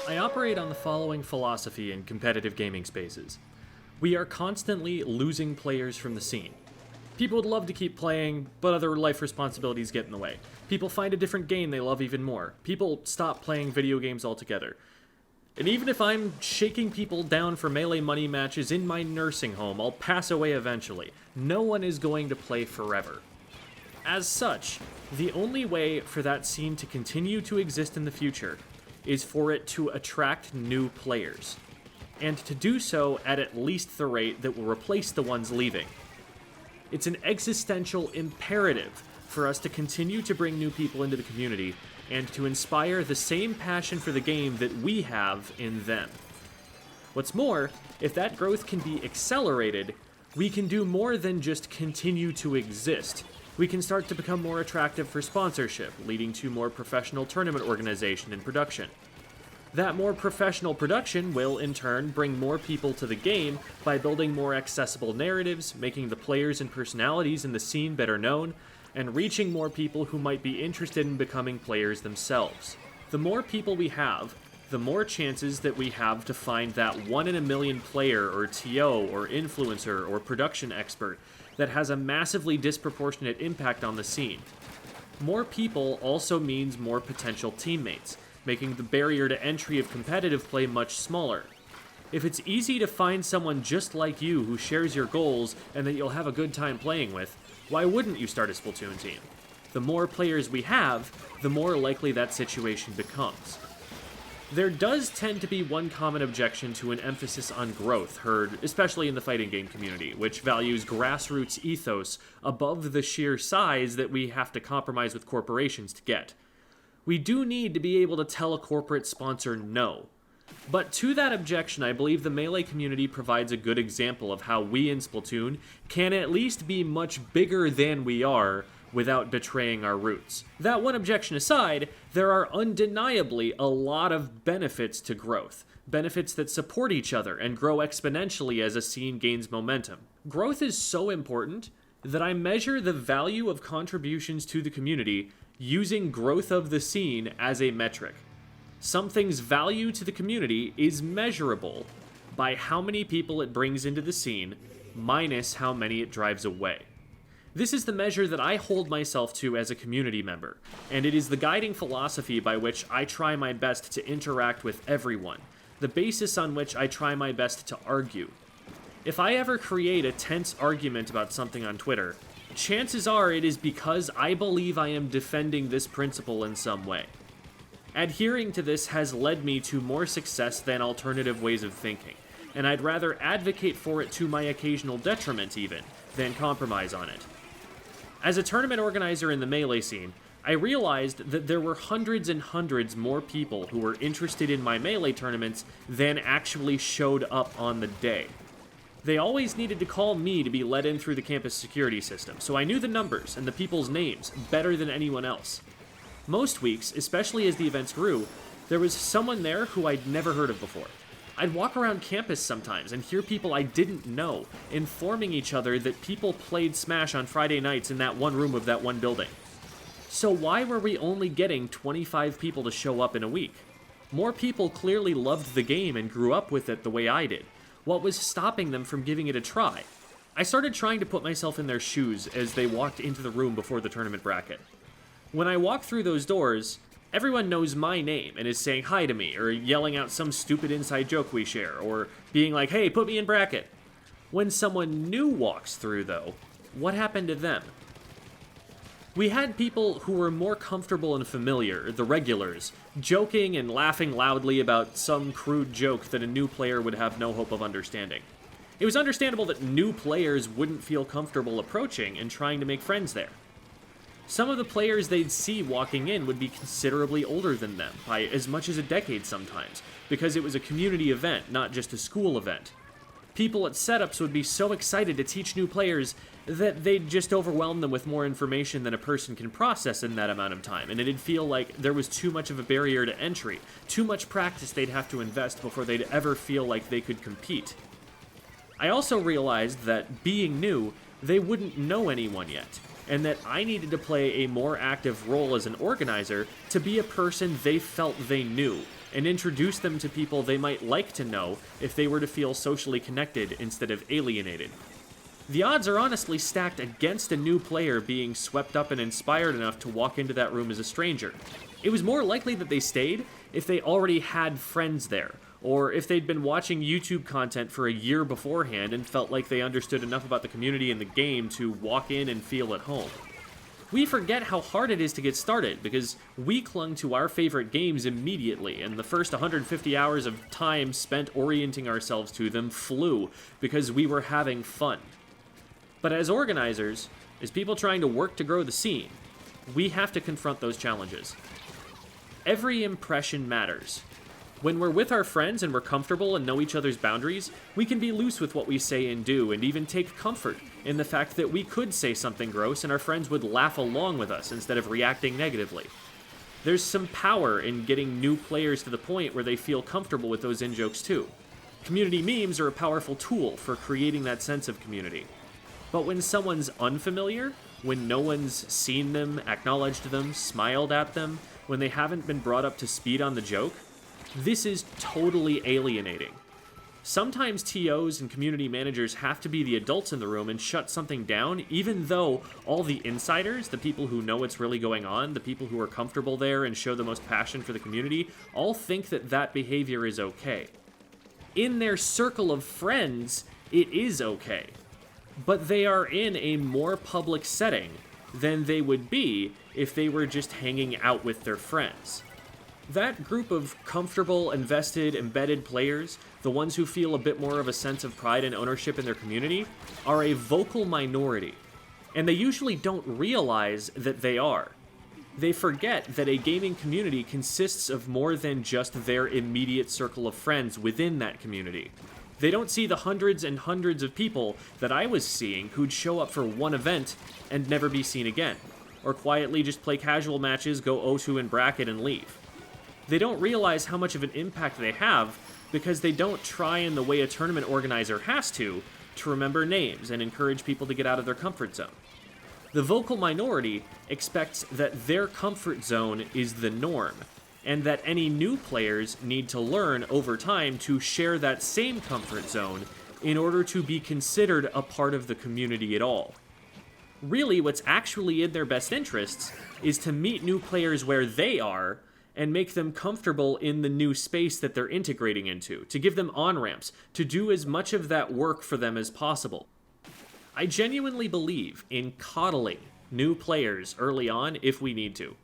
I operate on the following philosophy in competitive gaming spaces. We are constantly losing players from the scene. People would love to keep playing, but other life responsibilities get in the way. People find a different game they love even more. People stop playing video games altogether. And even if I'm shaking people down for melee money matches in my nursing home, I'll pass away eventually. No one is going to play forever. As such, the only way for that scene to continue to exist in the future is for it to attract new players, and to do so at least the rate that will replace the ones leaving. It's an existential imperative for us to continue to bring new people into the community and to inspire the same passion for the game that we have in them. What's more, if that growth can be accelerated, we can do more than just continue to exist. We can start to become more attractive for sponsorship, leading to more professional tournament organization and production. That more professional production will, in turn, bring more people to the game by building more accessible narratives, making the players and personalities in the scene better known, and reaching more people who might be interested in becoming players themselves. The more people we have, the more chances that we have to find that 1 in a million player or TO or influencer or production expert that has a massively disproportionate impact on the scene. More people also means more potential teammates, making the barrier to entry of competitive play much smaller. If it's easy to find someone just like you who shares your goals and that you'll have a good time playing with, why wouldn't you start a Splatoon team? The more players we have, the more likely that situation becomes. There does tend to be one common objection to an emphasis on growth heard, especially in the fighting game community, which values grassroots ethos above the sheer size that we have to compromise with corporations to get. We do need to be able to tell a corporate sponsor no. But to that objection, I believe the Melee community provides a good example of how we in Splatoon can at least be much bigger than we are without betraying our roots. That one objection aside, there are undeniably a lot of benefits to growth. Benefits that support each other and grow exponentially as a scene gains momentum. Growth is so important that I measure the value of contributions to the community using growth of the scene as a metric. Something's value to the community is measurable by how many people it brings into the scene minus how many it drives away. This is the measure that I hold myself to as a community member, and it is the guiding philosophy by which I try my best to interact with everyone, the basis on which I try my best to argue. If I ever create a tense argument about something on Twitter, chances are it is because I believe I am defending this principle in some way. Adhering to this has led me to more success than alternative ways of thinking, and I'd rather advocate for it to my occasional detriment even, than compromise on it. As a tournament organizer in the Melee scene, I realized that there were hundreds and hundreds more people who were interested in my Melee tournaments than actually showed up on the day. They always needed to call me to be let in through the campus security system, so I knew the numbers and the people's names better than anyone else. Most weeks, especially as the events grew, there was someone there who I'd never heard of before. I'd walk around campus sometimes and hear people I didn't know informing each other that people played Smash on Friday nights in that one room of that one building. So why were we only getting 25 people to show up in a week? More people clearly loved the game and grew up with it the way I did. What was stopping them from giving it a try? I started trying to put myself in their shoes as they walked into the room before the tournament bracket. When I walk through those doors, everyone knows my name and is saying hi to me, or yelling out some stupid inside joke we share, or being like, hey, put me in bracket. When someone new walks through, though, what happened to them? We had people who were more comfortable and familiar, the regulars, joking and laughing loudly about some crude joke that a new player would have no hope of understanding. It was understandable that new players wouldn't feel comfortable approaching and trying to make friends there. Some of the players they'd see walking in would be considerably older than them, by as much as a decade sometimes, because it was a community event, not just a school event. People at setups would be so excited to teach new players that they'd just overwhelm them with more information than a person can process in that amount of time, and it'd feel like there was too much of a barrier to entry, too much practice they'd have to invest before they'd ever feel like they could compete. I also realized that, being new, they wouldn't know anyone yet. and that I needed to play a more active role as an organizer to be a person they felt they knew, and introduce them to people they might like to know if they were to feel socially connected instead of alienated. The odds are honestly stacked against a new player being swept up and inspired enough to walk into that room as a stranger. It was more likely that they stayed if they already had friends there, or if they'd been watching YouTube content for a year beforehand and felt like they understood enough about the community and the game to walk in and feel at home. We forget how hard it is to get started because we clung to our favorite games immediately, and the first 150 hours of time spent orienting ourselves to them flew because we were having fun. But as organizers, as people trying to work to grow the scene, we have to confront those challenges. Every impression matters. When we're with our friends and we're comfortable and know each other's boundaries, we can be loose with what we say and do, and even take comfort in the fact that we could say something gross and our friends would laugh along with us instead of reacting negatively. There's some power in getting new players to the point where they feel comfortable with those in-jokes too. Community memes are a powerful tool for creating that sense of community. But when someone's unfamiliar, when no one's seen them, acknowledged them, smiled at them, when they haven't been brought up to speed on the joke, this is totally alienating. Sometimes TOs and community managers have to be the adults in the room and shut something down, even though all the insiders, the people who know what's really going on, the people who are comfortable there and show the most passion for the community, all think that that behavior is okay. In their circle of friends, it is okay. But they are in a more public setting than they would be if they were just hanging out with their friends. That group of comfortable, invested, embedded players, the ones who feel a bit more of a sense of pride and ownership in their community, are a vocal minority, and they usually don't realize that they are. They forget that a gaming community consists of more than just their immediate circle of friends within that community. They don't see the hundreds and hundreds of people that I was seeing who'd show up for one event and never be seen again, or quietly just play casual matches, go 0-2 in bracket, and leave. They don't realize how much of an impact they have because they don't try in the way a tournament organizer has to remember names and encourage people to get out of their comfort zone. The vocal minority expects that their comfort zone is the norm, and that any new players need to learn over time to share that same comfort zone in order to be considered a part of the community at all. Really, what's actually in their best interests is to meet new players where they are and make them comfortable in the new space that they're integrating into, to give them on-ramps, to do as much of that work for them as possible. I genuinely believe in coddling new players early on if we need to.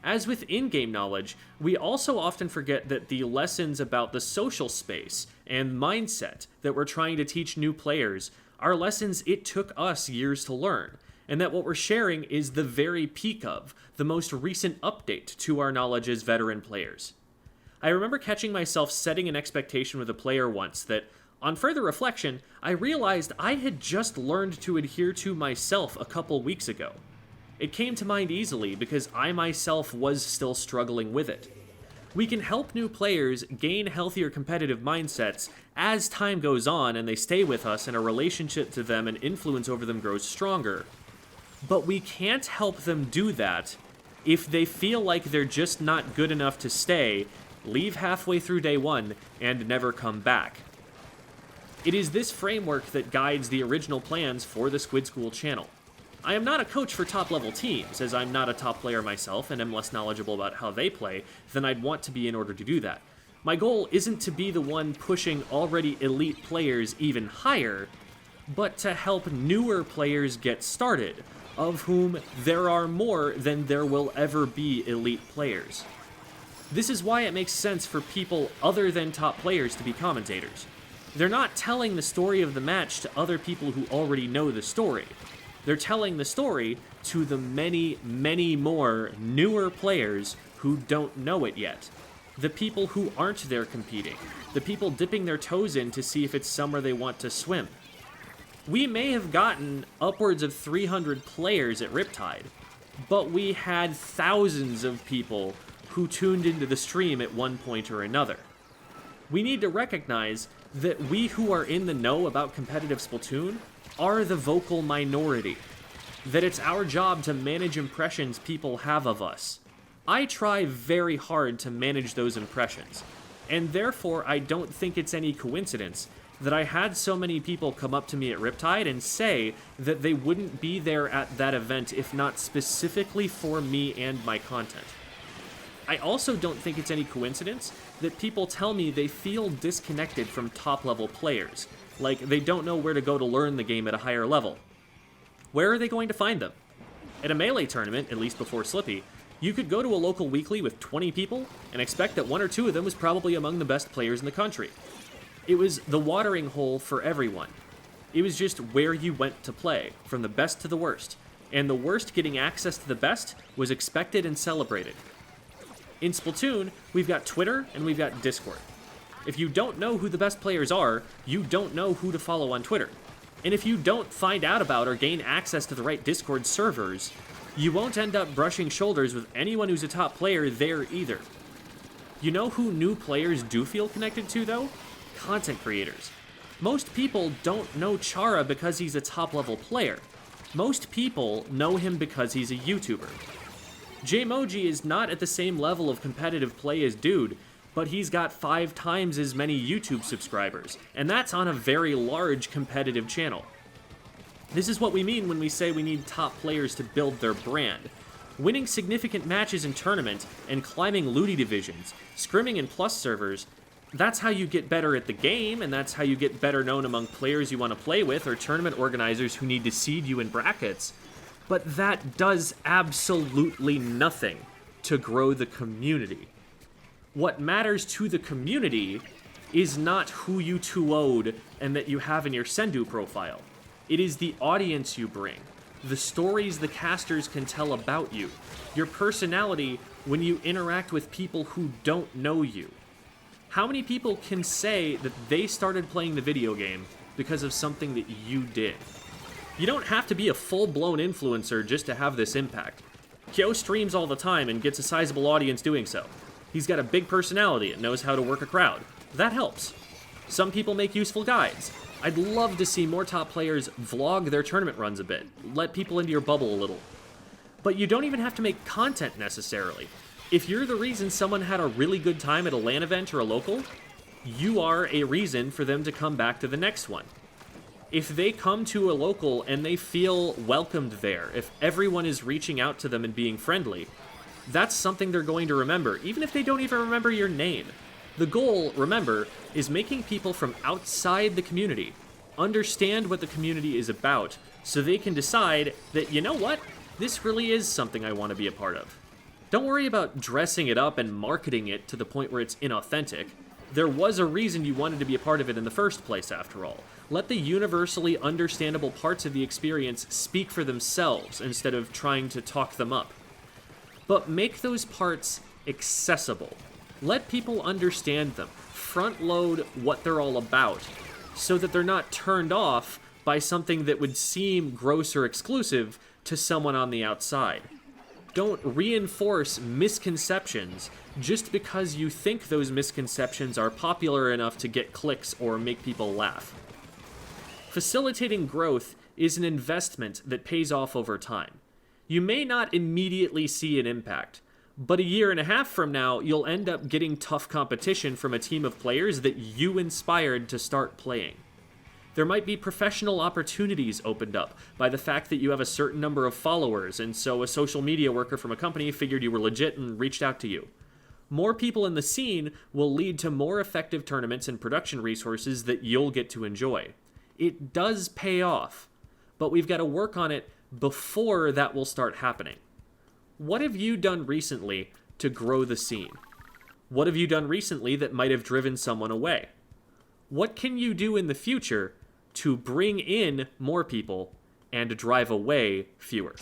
As with in-game knowledge, we also often forget that the lessons about the social space and mindset that we're trying to teach new players are lessons it took us years to learn, and that what we're sharing is the very peak of, the most recent update to our knowledge as veteran players. I remember catching myself setting an expectation with a player once that, on further reflection, I realized I had just learned to adhere to myself a couple weeks ago. It came to mind easily because I myself was still struggling with it. We can help new players gain healthier competitive mindsets as time goes on and they stay with us and our relationship to them and influence over them grows stronger. But we can't help them do that if they feel like they're just not good enough to stay, leave halfway through day one, and never come back. It is this framework that guides the original plans for the Squid School channel. I am not a coach for top-level teams, as I'm not a top player myself and am less knowledgeable about how they play than I'd want to be in order to do that. My goal isn't to be the one pushing already elite players even higher, but to help newer players get started, of whom there are more than there will ever be elite players. This is why it makes sense for people other than top players to be commentators. They're not telling the story of the match to other people who already know the story. They're telling the story to the many, many more newer players who don't know it yet. The people who aren't there competing. The people dipping their toes in to see if it's somewhere they want to swim. We may have gotten upwards of 300 players at Riptide, but we had thousands of people who tuned into the stream at one point or another. We need to recognize that we who are in the know about competitive Splatoon are the vocal minority. that it's our job to manage impressions people have of us. I try very hard to manage those impressions, and therefore I don't think it's any coincidence that I had so many people come up to me at Riptide and say that they wouldn't be there at that event if not specifically for me and my content. I also don't think it's any coincidence that people tell me they feel disconnected from top-level players, like they don't know where to go to learn the game at a higher level. Where are they going to find them? At a Melee tournament, at least before Slippy, you could go to a local weekly with 20 people and expect that one or two of them was probably among the best players in the country. It was the watering hole for everyone. It was just where you went to play, from the best to the worst, and the worst getting access to the best was expected and celebrated. In Splatoon, we've got Twitter and we've got Discord. If you don't know who the best players are, you don't know who to follow on Twitter. And if you don't find out about or gain access to the right Discord servers, you won't end up brushing shoulders with anyone who's a top player there either. You know who new players do feel connected to, though? Content creators. Most people don't know Chara because he's a top-level player. Most people know him because he's a YouTuber. Jmoji is not at the same level of competitive play as Dude, but he's got 5 times as many YouTube subscribers, and that's on a very large competitive channel. This is what we mean when we say we need top players to build their brand. Winning significant matches in tournament and climbing looty divisions, scrimming in plus servers, that's how you get better at the game, and that's how you get better known among players you want to play with or tournament organizers who need to seed you in brackets. But that does absolutely nothing to grow the community. What matters to the community is not who you 2-0'd and that you have in your Sendu profile. It is the audience you bring, the stories the casters can tell about you, your personality when you interact with people who don't know you. How many people can say that they started playing the video game because of something that you did? You don't have to be a full-blown influencer just to have this impact. Kyo streams all the time and gets a sizable audience doing so. He's got a big personality and knows how to work a crowd. That helps. Some people make useful guides. I'd love to see more top players vlog their tournament runs a bit, let people into your bubble a little. But you don't even have to make content necessarily. If you're the reason someone had a really good time at a LAN event or a local, you are a reason for them to come back to the next one. If they come to a local and they feel welcomed there, if everyone is reaching out to them and being friendly, that's something they're going to remember, even if they don't even remember your name. The goal, remember, is making people from outside the community understand what the community is about, so they can decide that, you know what, this really is something I want to be a part of. Don't worry about dressing it up and marketing it to the point where it's inauthentic. There was a reason you wanted to be a part of it in the first place, after all. Let the universally understandable parts of the experience speak for themselves instead of trying to talk them up. But make those parts accessible. Let people understand them. Front load what they're all about so that they're not turned off by something that would seem gross or exclusive to someone on the outside. Don't reinforce misconceptions just because you think those misconceptions are popular enough to get clicks or make people laugh. Facilitating growth is an investment that pays off over time. You may not immediately see an impact, but a year and a half from now, you'll end up getting tough competition from a team of players that you inspired to start playing. There might be professional opportunities opened up by the fact that you have a certain number of followers, and so a social media worker from a company figured you were legit and reached out to you. More people in the scene will lead to more effective tournaments and production resources that you'll get to enjoy. It does pay off, but we've got to work on it before that will start happening. What have you done recently to grow the scene? What have you done recently that might have driven someone away? What can you do in the future to bring in more people and drive away fewer?